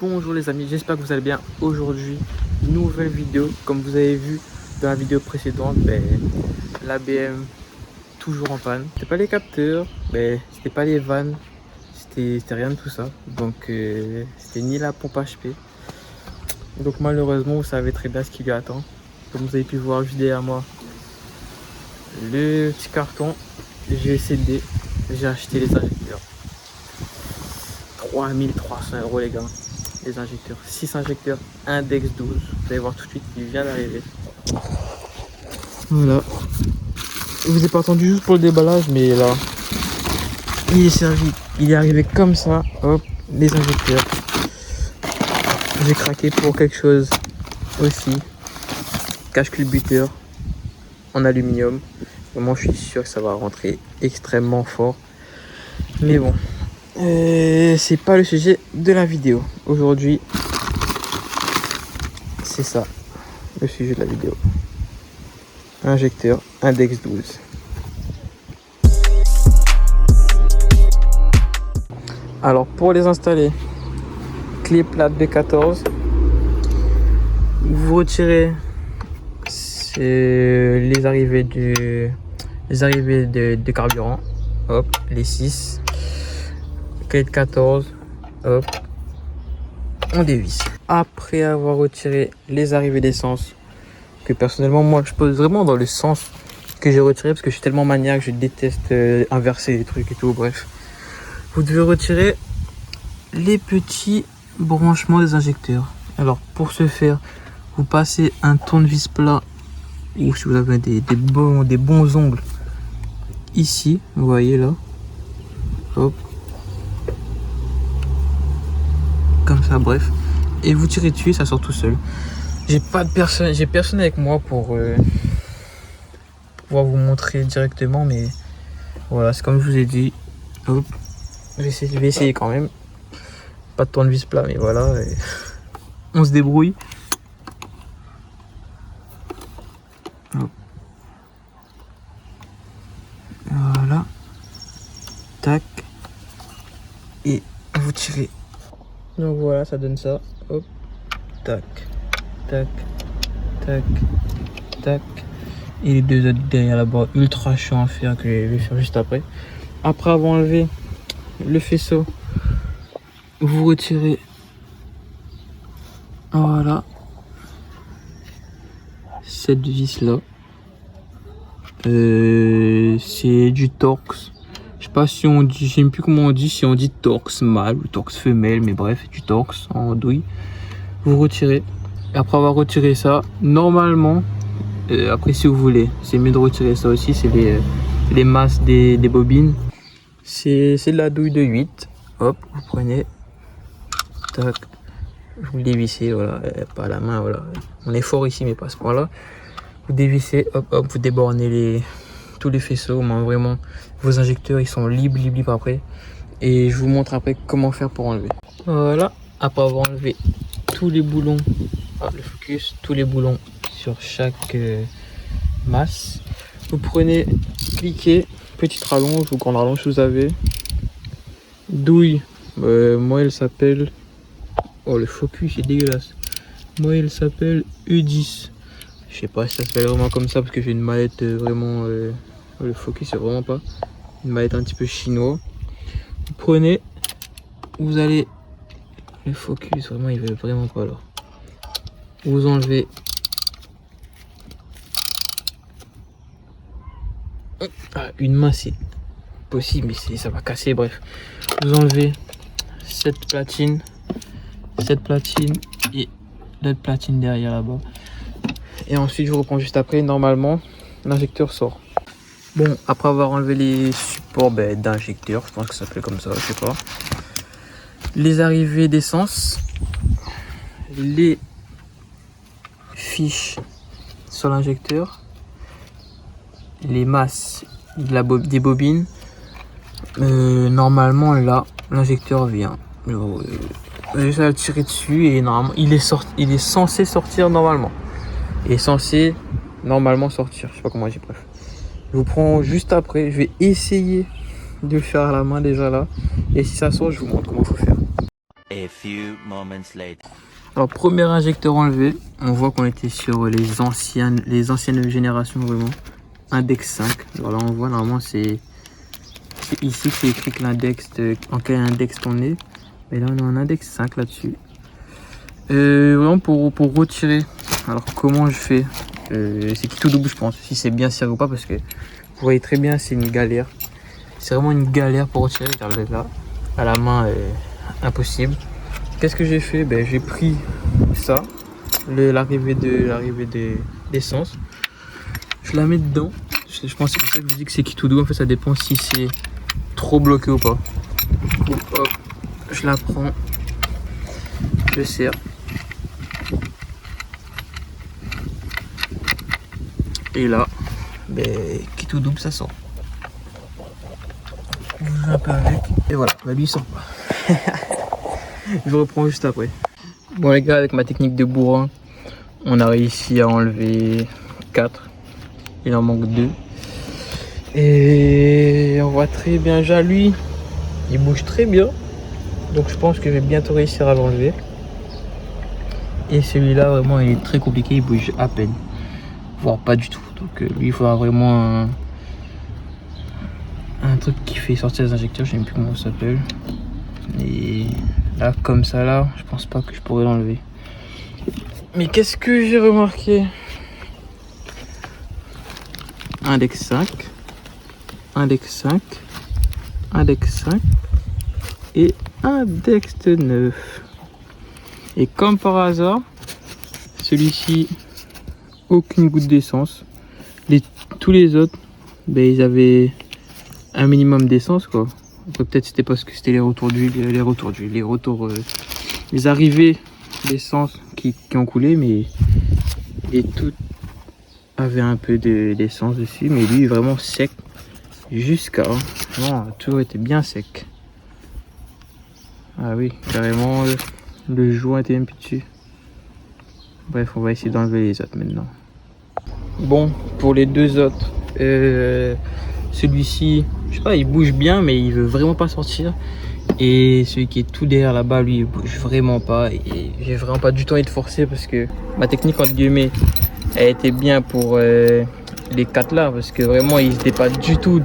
Bonjour les amis, j'espère que vous allez bien. Aujourd'hui, nouvelle vidéo. Comme vous avez vu dans la vidéo précédente, l'ABM toujours en panne. C'était pas les capteurs, c'était pas les vannes, c'était rien de tout ça. Donc c'était ni la pompe HP. Donc malheureusement, vous savez très bien ce qui lui attend. Comme vous avez pu voir juste derrière moi, le petit carton, j'ai cédé, j'ai acheté les injecteurs. 3300 € les gars, les injecteurs, 6 injecteurs index 12, vous allez voir tout de suite, il vient d'arriver. Voilà, je vous ai pas attendu juste pour le déballage, mais là il est servi, il est arrivé comme ça. Hop, les injecteurs, j'ai craqué pour quelque chose aussi, cache-culbuteur en aluminium. Vraiment je suis sûr que ça va rentrer extrêmement fort, mais bon, c'est pas le sujet de la vidéo. Aujourd'hui, c'est ça, le sujet de la vidéo. Injecteur index 12. Alors pour les installer, clé plate B14. Vous retirez les arrivées de carburant. Hop, les 6. Clé de 14, hop, on dévisse. Après avoir retiré les arrivées d'essence, que personnellement moi je pose vraiment dans le sens que j'ai retiré parce que je suis tellement maniaque, je déteste inverser les trucs et tout, bref. Vous devez retirer les petits branchements des injecteurs. Alors pour ce faire, vous passez un tournevis plat ou si vous avez des bons ongles ici, vous voyez là, hop. Comme ça, bref, et vous tirez dessus, ça sort tout seul. J'ai personne avec moi pour pouvoir vous montrer directement, mais voilà, c'est comme je vous ai dit. Hop, je vais essayer quand même. Pas de tournevis plat, mais voilà, on se débrouille. Hop. Voilà, tac, et vous tirez. Donc voilà, ça donne ça. Hop, tac, tac, tac, tac. Et les deux autres derrière là-bas, ultra chiant à faire, que je vais faire juste après. Après avoir enlevé le faisceau, vous retirez. Voilà. Cette vis là. C'est du Torx. Je sais pas si on dit, je sais même plus comment on dit, si on dit Torx mâle ou Torx femelle, mais bref, du Torx en douille. Vous retirez. Et après avoir retiré ça, normalement, après si vous voulez, c'est mieux de retirer ça aussi, c'est les masses des bobines. C'est de la douille de 8. Hop, vous prenez, tac, vous le dévissez, voilà, pas à la main, voilà. On est fort ici, mais pas à ce point-là. Vous dévissez, hop, hop, vous débornez tous les faisceaux, mais vraiment, vos injecteurs, ils sont libres après. Et je vous montre après comment faire pour enlever. Voilà, après avoir enlevé tous les boulons, le focus, tous les boulons sur chaque masse, vous prenez, cliquez, petite rallonge ou grande rallonge si vous avez, douille, moi elle s'appelle, oh le focus est dégueulasse, moi elle s'appelle E10, je sais pas si ça s'appelle vraiment comme ça parce que j'ai une mallette vraiment, le focus c'est vraiment pas, une mallette un petit peu chinois. Vous prenez, vous allez, le focus vraiment il veut vraiment pas là, vous enlevez une main, c'est possible mais ça va casser, bref. Vous enlevez cette platine et l'autre platine derrière là-bas, et ensuite je vous reprends juste après. Normalement l'injecteur sort. Bon, après avoir enlevé les supports d'injecteur, je pense que ça s'appelle comme ça, je sais pas, les arrivées d'essence, les fiches sur l'injecteur, les masses des bobines, normalement là l'injecteur vient, juste à le tirer dessus et normalement il est censé sortir normalement, il est censé normalement sortir, je sais pas comment dire, bref. Je vous prends juste après, je vais essayer de le faire à la main déjà là, et si ça sort je vous montre comment il faut faire. A few moments later. Alors, premier injecteur enlevé, on voit qu'on était sur les anciennes générations vraiment. Index 5. Alors là, on voit normalement c'est ici que c'est écrit que l'index, en quel index on est. Mais là, on est en index 5 là-dessus. Vraiment pour retirer. Alors, comment je fais c'est qui tout double, je pense. Si c'est bien servi ou pas, parce que vous voyez très bien, c'est une galère. C'est vraiment une galère pour retirer. Regardez là, à la main, impossible. Qu'est-ce que j'ai fait? Ben, j'ai pris ça, l'arrivée d'essence. Je la mets dedans. Je pense que c'est pour ça que je vous dis que c'est qui tout doux. En fait, ça dépend si c'est trop bloqué ou pas. Du coup, hop, je la prends, je serre. Et là, ben, qui tout double, ça sort. Je joue un peu avec. Et voilà, ben, lui il sort pas. Je reprends juste après. Bon les gars, avec ma technique de bourrin, on a réussi à enlever 4. Il en manque 2. Et on voit très bien déjà lui, il bouge très bien. Donc je pense que je vais bientôt réussir à l'enlever. Et celui-là vraiment il est très compliqué, il bouge à peine. Voire pas du tout. Donc lui il faudra vraiment un truc qui fait sortir les injecteurs, je sais même plus comment ça s'appelle. Et là comme ça là, je pense pas que je pourrais l'enlever. Mais qu'est-ce que j'ai remarqué? Index 5, index 5, index 5 et index 9. Et comme par hasard, celui-ci, aucune goutte d'essence. Tous les autres, ben, ils avaient un minimum d'essence quoi. Après, peut-être c'était parce que c'était les arrivées d'essence qui ont coulé, mais tout avait un peu d'essence dessus, mais lui vraiment sec jusqu'à non, tout était bien sec. Ah oui, carrément le joint était même plus dessus. Bref, on va essayer d'enlever les autres maintenant. Bon, pour les deux autres, celui-ci, je sais pas, il bouge bien, mais il veut vraiment pas sortir. Et celui qui est tout derrière là-bas, lui, il bouge vraiment pas. Et j'ai vraiment pas du tout envie de forcer parce que ma technique, entre guillemets, elle était bien pour les 4 là. Parce que vraiment, ils étaient pas du tout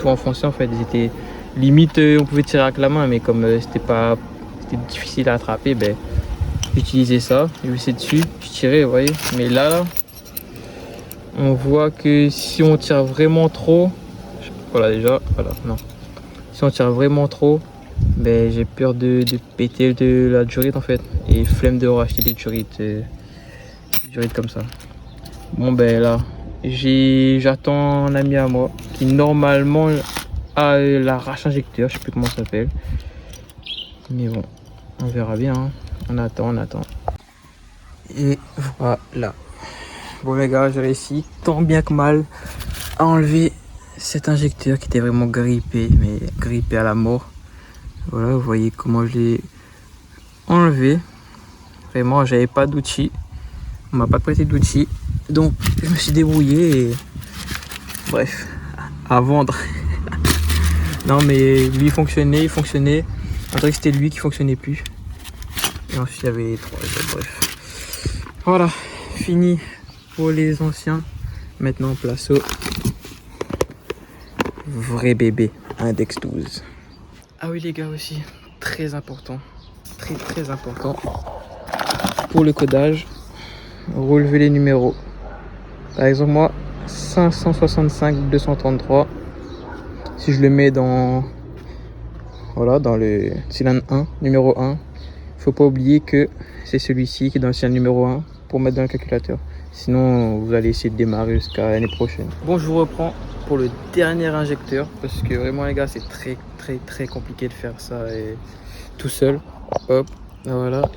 enfoncés en fait. Ils étaient limite, on pouvait tirer avec la main, mais comme c'était difficile à attraper, ben, j'utilisais ça. Je vissais dessus, je tirais, vous voyez. Mais là, on voit que si on tire vraiment trop, voilà déjà, voilà, non. Si on tire vraiment trop, ben, j'ai peur de péter de la durite en fait. Et flemme de racheter des durites comme ça. Bon ben là, j'attends un ami à moi qui normalement a l'arrache injecteur, je sais plus comment ça s'appelle. Mais bon, on verra bien, hein. On attend. Et voilà. Bon les gars, j'ai réussi tant bien que mal à enlever cet injecteur qui était vraiment grippé, mais grippé à la mort. Voilà, vous voyez comment je l'ai enlevé. Vraiment, j'avais pas d'outils. On m'a pas prêté d'outils. Donc, je me suis débrouillé et... Bref, à vendre. Non, mais lui, il fonctionnait. On dirait que c'était lui qui fonctionnait plus. Et ensuite, il y avait les 3. Bref. Voilà, fini pour les anciens. Maintenant, place au vrai bébé, index 12. Ah oui les gars aussi, très important, très important pour le codage, relever les numéros. Par exemple moi 565 233, si je le mets dans le cylindre 1, numéro 1, faut pas oublier que c'est celui-ci qui est dans le cylindre numéro 1 pour mettre dans le calculateur. Sinon vous allez essayer de démarrer jusqu'à l'année prochaine. Bon, je vous reprends pour le dernier injecteur parce que vraiment les gars c'est très compliqué de faire ça tout seul. Hop, voilà.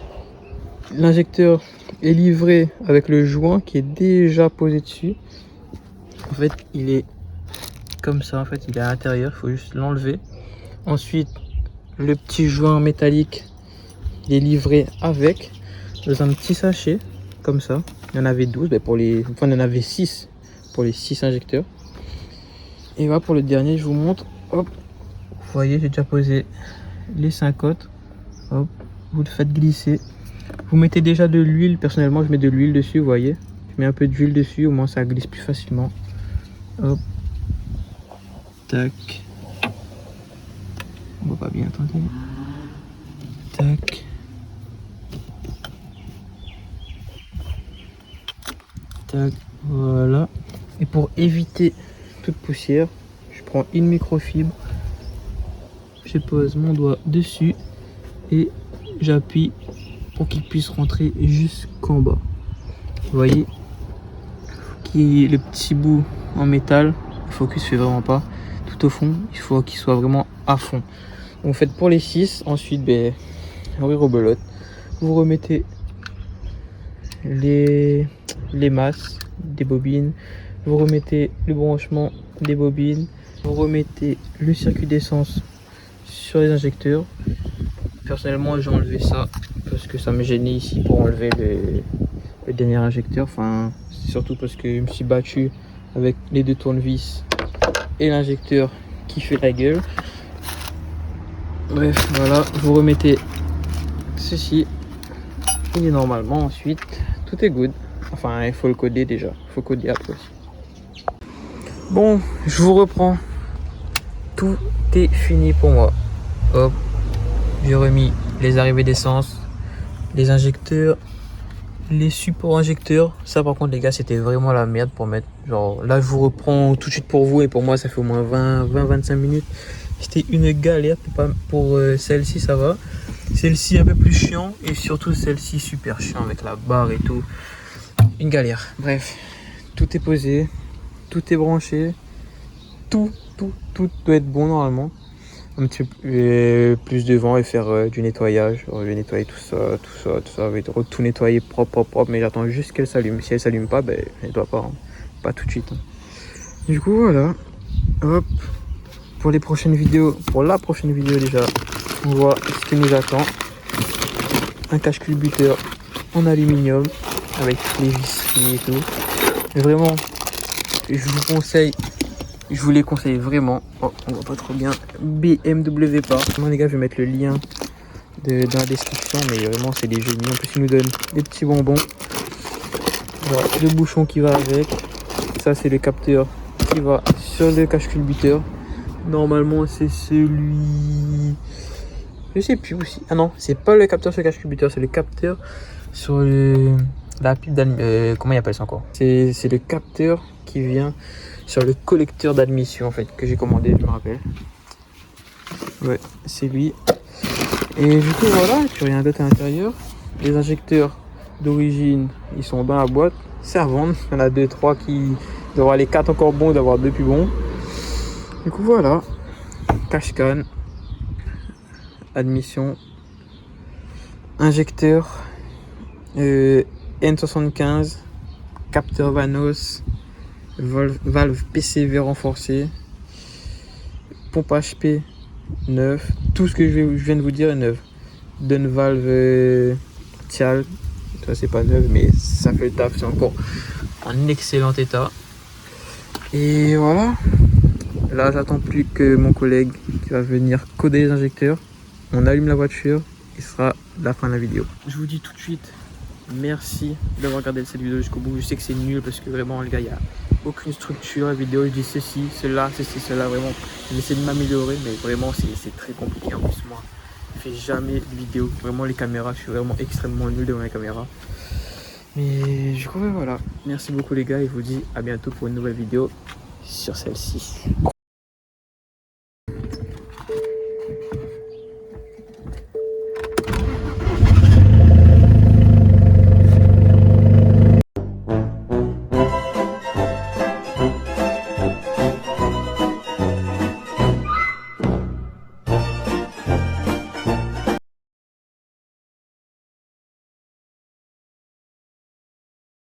L'injecteur est livré avec le joint qui est déjà posé dessus. En fait il est comme ça, en fait il est à l'intérieur, il faut juste l'enlever. Ensuite le petit joint métallique il est livré avec dans un petit sachet comme ça. Il y en avait 12, mais il y en avait 6 pour les 6 injecteurs. Et voilà pour le dernier, je vous montre. Hop, vous voyez, j'ai déjà posé les 5 autres. Hop, vous le faites glisser. Vous mettez déjà de l'huile. Personnellement, je mets de l'huile dessus, vous voyez. Je mets un peu d'huile dessus, au moins ça glisse plus facilement. Hop. Tac. On voit pas bien, attendez. Tac. Tac, voilà. Et pour éviter toute poussière, je prends une microfibre. Je pose mon doigt dessus et j'appuie pour qu'il puisse rentrer jusqu'en bas. Vous voyez, le petit bout en métal, le focus fait vraiment pas tout au fond, il faut qu'il soit vraiment à fond. Donc faites pour les 6, ensuite rebelote. Vous remettez les masses des bobines, vous remettez le branchement des bobines, vous remettez le circuit d'essence sur les injecteurs. Personnellement j'ai enlevé ça parce que ça me gênait ici pour enlever le dernier injecteur, enfin c'est surtout parce que je me suis battu avec les deux tournevis et l'injecteur qui fait la gueule. Bref, voilà, vous remettez ceci et normalement ensuite tout est good. Enfin il faut le coder déjà, il faut coder après aussi. Bon, je vous reprends. Tout est fini pour moi. Hop, j'ai remis les arrivées d'essence, les injecteurs, les supports injecteurs. Ça par contre les gars, c'était vraiment la merde pour mettre. Genre là je vous reprends tout de suite pour vous et pour moi ça fait au moins 20-25 minutes. C'était une galère pour celle-ci, ça va. Celle-ci un peu plus chiant et surtout celle-ci super chiant avec la barre et tout. Une galère. Bref, tout est posé, tout est branché, tout doit être bon normalement. Un petit peu plus devant et faire du nettoyage. Je vais nettoyer tout ça, je vais tout nettoyer propre, mais j'attends juste qu'elle s'allume. Si elle s'allume pas, ben elle doit pas, hein. Pas tout de suite. Hein. Du coup voilà, hop, pour les prochaines vidéos, pour la prochaine vidéo déjà, on voit ce qui nous attend. Un cache-culbuteur en aluminium avec les vis et tout. Mais vraiment, je vous les conseille vraiment. Oh, on voit pas trop bien. BMW pas. Moi les gars, je vais mettre le lien dans la description, mais vraiment c'est des génies. En plus ils nous donnent des petits bonbons. Voilà, le bouchon qui va avec. Ça c'est le capteur qui va sur le cache-culbuteur. Normalement c'est celui... Je sais plus aussi. Ah non, c'est pas le capteur sur le cache-culbuteur, c'est le capteur sur la pipe d'admission. Comment il appelle ça encore? C'est le capteur qui vient sur le collecteur d'admission en fait que j'ai commandé, je me rappelle. Ouais, c'est lui. Et du coup voilà, puis rien d'autre à l'intérieur. Les injecteurs d'origine, ils sont dans la boîte. C'est à vendre. Il y en a 2-3 qui doivent avoir les 4 encore bons, d'avoir 2 plus bons. Du coup voilà, cache-can, admission, injecteur, N75, capteur Vanos, valve PCV renforcée, pompe HP neuf, tout ce que je viens de vous dire est neuf. Donne valve Tial, ça c'est pas neuf mais ça fait le taf, c'est encore en excellent état. Et voilà, là j'attends plus que mon collègue qui va venir coder les injecteurs. On allume la voiture et ce sera la fin de la vidéo. Je vous dis tout de suite merci d'avoir regardé cette vidéo jusqu'au bout. Je sais que c'est nul parce que vraiment les gars, il n'y a aucune structure à la vidéo. Je dis ceci, cela, ceci, cela, vraiment. J'essaie de m'améliorer mais vraiment c'est très compliqué en plus. Moi je fais jamais de vidéo. Vraiment les caméras, je suis vraiment extrêmement nul devant les caméras. Mais du coup voilà, merci beaucoup les gars et je vous dis à bientôt pour une nouvelle vidéo sur celle-ci.